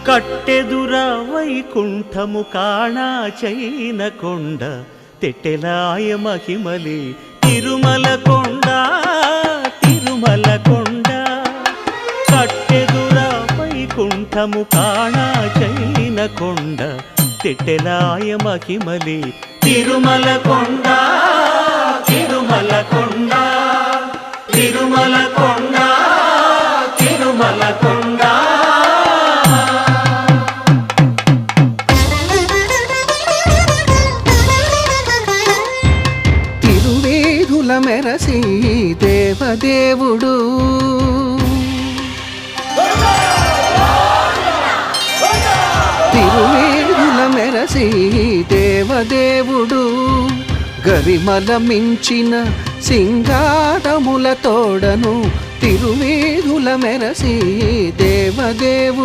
కట్టెదుర వైకుంఠము కాణా చైన కొండ తెట్టెలాయ మహిమలి తిరుమల కొండ తిరుమల కొండ కట్టెదుర వైకుంఠము కాణా చైన కొండ తెట్టెలాయ మహిమలి తిరుమల కొండ తిరుమల కొండ తిరుమల కొండ తిరుమల కొండ తిరువేధుల మెరసి దేవదేవుడు తిరువేధుల మెరసి దేవదేవుడు గరిమల మించిన సింగారముల తోడను తిరువేధుల మెరసి దేవదేవు